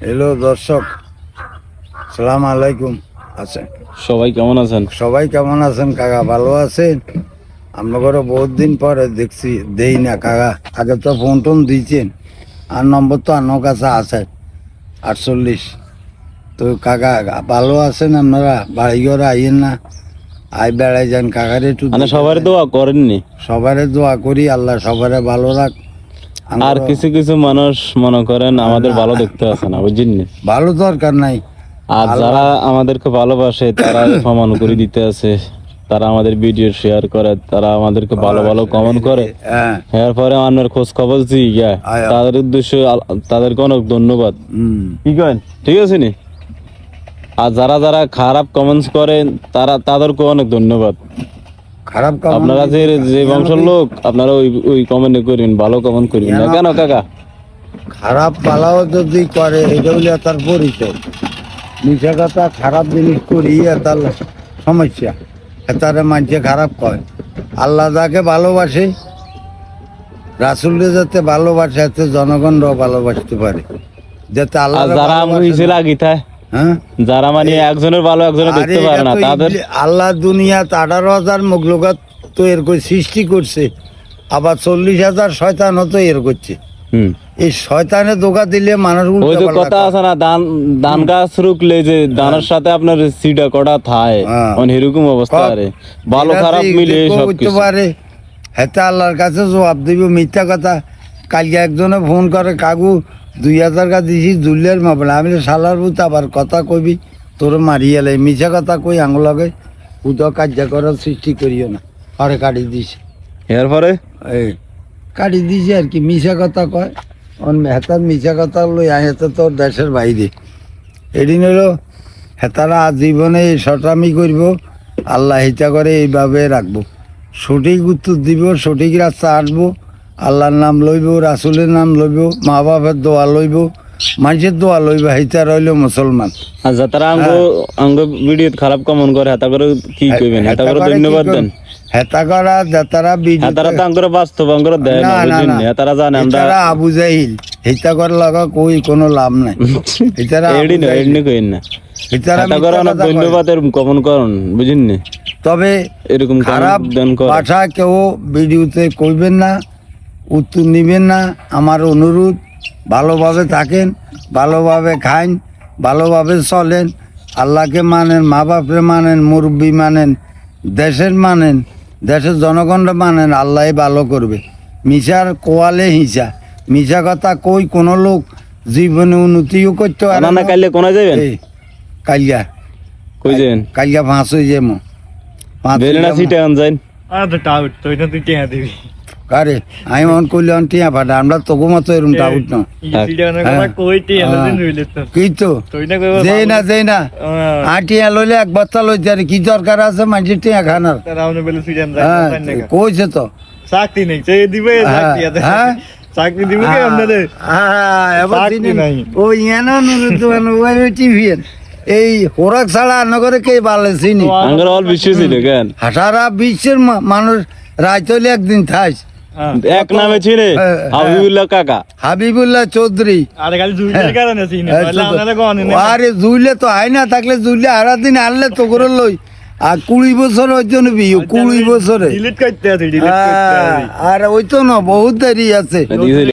Hello দর্শক, সালাম আলাইকুম। আছেন সবাই কেমন আছেন? সবাই কেমন আছেন কাকা? ভালো আছেন? আপনাদের বহুত দিন পরে দেখছি, দেই না কাকা। আগে তো ফোন টোন দিয়েছেন, আর নম্বর তো আমার কাছে আছে 48। তো কাকা ভালো আছেন আপনারা? বাড়ি ঘরে আইয়েন না, আই বেড়াই যান কাকারে একটু। মানে সবার দোয়া করেননি? সবারে দোয়া করি, আল্লাহ সবারে ভালো রাখ। আর কিছু কিছু মানুষ মনে করেন আমাদের ভালো দেখতে আছে না, বুঝছেন? ভালো দরকার নাই। আর যারা আমাদেরকে ভালোবাসে তারা প্রমাণ করে দিতে আছে, তারা আমাদের ভিডিও শেয়ার করে, তারা আমাদেরকে ভালো ভালো কমেন্ট করে। হ্যাঁ, এরপরে আমার খোঁজ খবর জিজ্ঞা, তাদের উদ্দেশ্যে তাদেরকে অনেক ধন্যবাদ। কি করেন, ঠিক আছে নি? আর যারা যারা খারাপ কমেন্টস করেন তাদেরকে অনেক ধন্যবাদ। খারাপ আপনারা যে বংশের লোক, আপনারা ওই কমেন্ট করেন, ভালো কমেন্ট করেন না কেন কাকা? খারাপ পালাও যদি করে এটা হলে তার পরিচয়। মিশা কথা খারাপ জিনিস করি তার সমস্যা, তারে মানুষে খারাপ কয়। আল্লাহ যাকে ভালোবাসে, রাসুলকে যাতে ভালোবাসে, যাতে জনগণরাও ভালোবাসতে পারে, যাতে আল্লাহ যারা হয়েছিল আগে, হ্যাঁ, যারা মানে একজনের ভালো একজনের দেখতে পারে না, তাদের আল্লাহ দুনিয়াত 18,000 মখলুকাত তো এর করে সৃষ্টি করছে, আবার 40,000 শয়তানও তো এর করছে। এই শয়তানে ধোঁকা দিলে মানুষ ওই যে কথা আছে না, ধান গাছ রুকলে যে ধানের সাথে আপনার সিডা কটা থায়, এরকম অবস্থা। আরে ভালো খারাপ মিলে সব কিছু পারে। হেতে আল্লাহর কাছে জবাব দিব। মিথ্যা কথা কালকে একজনে ফোন করে, কাকু 2,000 টাকা দিছি জুলিয়ার মাপলে। আমি সালার বুত আবার কথা কইবি তোর মারিয়ে লাই। মিছা কথা কই আঙুলকে উদ কার্য করার সৃষ্টি করিও না। পরে কাটি দিছে, এরপরে এই কাটি দিছে আর কি। মিছা কথা কয়, হেতার মিছা কথা লই আইতে তোর দেশের বাইরে। এদিন হলো হেতারা জীবনে সটামি করব, আল্লাহ হিতা করে এইভাবে রাখবো। সঠিক উত্তর দিব, সঠিক রাস্তা আসবো, আল্লাহর নাম লইব, রাসুলের নাম লইব, মা বাপের দোয়া লইব, মানুষের দোয়া লইব। হিতা রইল মুসলমান। আচ্ছা, তারা আঙ্গ ভিডিও খারাপ কমেন্ট করে, হেতা করে কি কইবেন? হেতা করে ধন্যবাদ দেন। হেতা করা যাতারা ভিডিও, হেতারা তো আঙ্গরে বাস্তব আঙ্গরে দেয় না, বুঝছেন? হেতারা জানে আমরা আবু জাহিল। হিতা করে লাগা কই কোনো লাভ নাই। হিতারা এডি না, এডি কইন না। হেতা করে অনেক ধন্যবাদ এর কমেন্ট করুন, বুঝছেন? তবে এরকম খারাপ ভাষা কেউ ভিডিওতে কইবেন না, উত্তর নিবেন না। আমার অনুরোধ, ভালোভাবে থাকেন, ভালোভাবে খান, ভালোভাবে চলেন, আল্লাহকে মানেন, মা বাপরে মানেন, মুরব্বী মানেন, দেশের মানেন, দেশের জনগণরা মানেন। আল্লাহ ভালো করবে। মিশার কোয়ালে হিংসা, মিশা কথা কই কোনো লোক জীবনে উন্নতিও করতে পারে না। কাইলে কোনা যাবেন? কালিয়া কই যাবেন? কালিয়া 5 হয়ে যাবো। আরে আমি মন করলে টিয়া ফাটা, আমরা তোকে মতো এরকম ডাউট না। কি তো যেই না আটিয়া লইলে 1 বস্তা লইতে, আর কি দরকার আছে মানুষের টিয়া খানার? কইছে তো চাকরি নেই, দিবে হ্যাঁ চাকরি দিবে এই হোরাক ছাড়া নগরে কে বালেছিনি। সারা বিশ্বের মানুষ রায় তৈলে একদিন থাইস এক নামে চিনে, হাবিবুল্লাহ কাকা, হাবিবুল্লাহ চৌধুরী। আরে জুইলে তো আই না থাকলে, জুইলে আড়া দিন আনলে তো করে লই। আর 20 বছর হইতো না বিয়ে, 20 বছরে। আর ওই তো না বহুত দেরি আছে।